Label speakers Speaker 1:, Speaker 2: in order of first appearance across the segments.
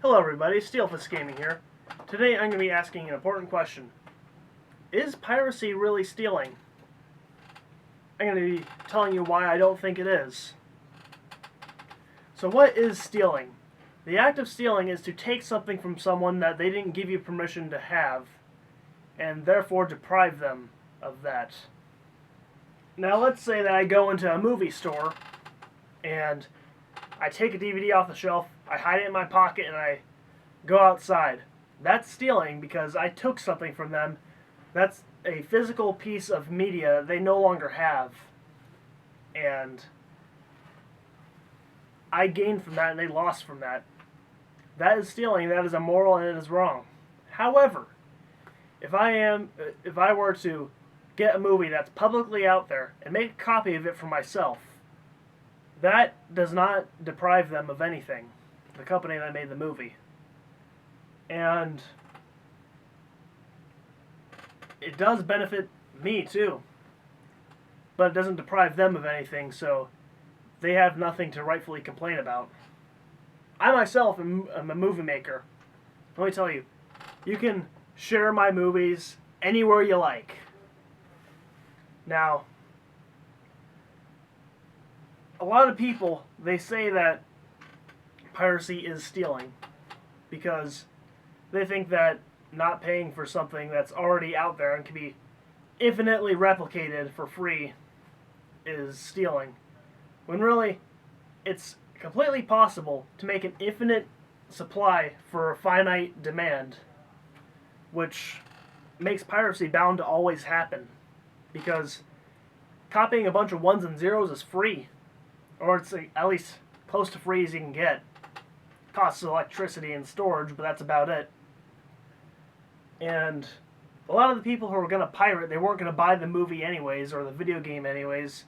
Speaker 1: Hello everybody, Steelfist Gaming here. Today I'm going to be asking an important question. Is piracy really stealing? I'm going to be telling you why I don't think it is. So what is stealing? The act of stealing is to take something from someone that they didn't give you permission to have, and therefore deprive them of that. Now let's say that I go into a movie store, and I take a DVD off the shelf, I hide it in my pocket, and I go outside. That's stealing because I took something from them. That's a physical piece of media they no longer have. And I gained from that and they lost from that. That is stealing, that is immoral, and it is wrong. However, if I were to get a movie that's publicly out there and make a copy of it for myself, that does not deprive them of anything, the company that made the movie. And it does benefit me too, but it doesn't deprive them of anything, so they have nothing to rightfully complain about. I myself am a movie maker. Let me tell you, you can share my movies anywhere you like. Now, a lot of people, they say that piracy is stealing because they think that not paying for something that's already out there and can be infinitely replicated for free is stealing. When really, it's completely possible to make an infinite supply for a finite demand, which makes piracy bound to always happen. Because copying a bunch of ones and zeros is free. Or it's at least close to free as you can get. Costs electricity and storage, but that's about it. And a lot of the people who were going to pirate, they weren't going to buy the movie anyways, or the video game anyways.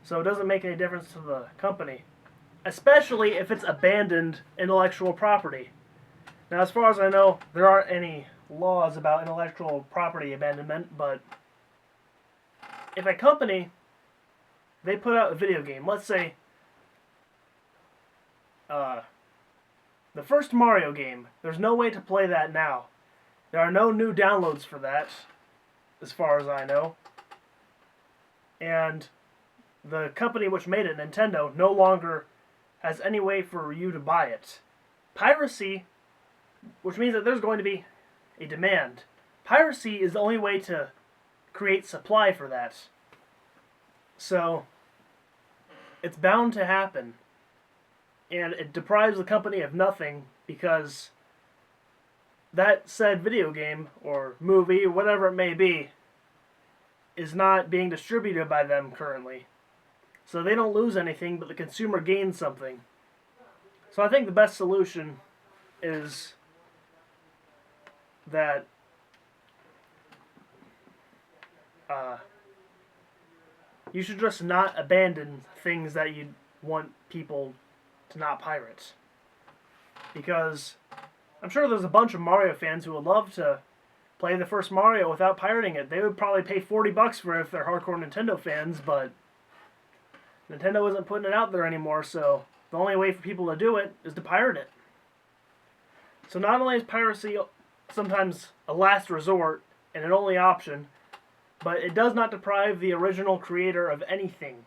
Speaker 1: So it doesn't make any difference to the company. Especially if it's abandoned intellectual property. Now, as far as I know, there aren't any laws about intellectual property abandonment, but if a company, they put out a video game, let's say the first Mario game, there's no way to play that now. There are no new downloads for that, as far as I know. And the company which made it, Nintendo, no longer has any way for you to buy it. Piracy, which means that there's going to be a demand. Piracy is the only way to create supply for that. So, it's bound to happen. And it deprives the company of nothing because that said video game or movie, whatever it may be, is not being distributed by them currently. So they don't lose anything, but the consumer gains something. So I think the best solution is that you should just not abandon things that you want people to not pirate. Because I'm sure there's a bunch of Mario fans who would love to play the first Mario without pirating it. They would probably pay $40 for it if they're hardcore Nintendo fans, but Nintendo isn't putting it out there anymore, so the only way for people to do it is to pirate it. So not only is piracy sometimes a last resort and an only option, but it does not deprive the original creator of anything.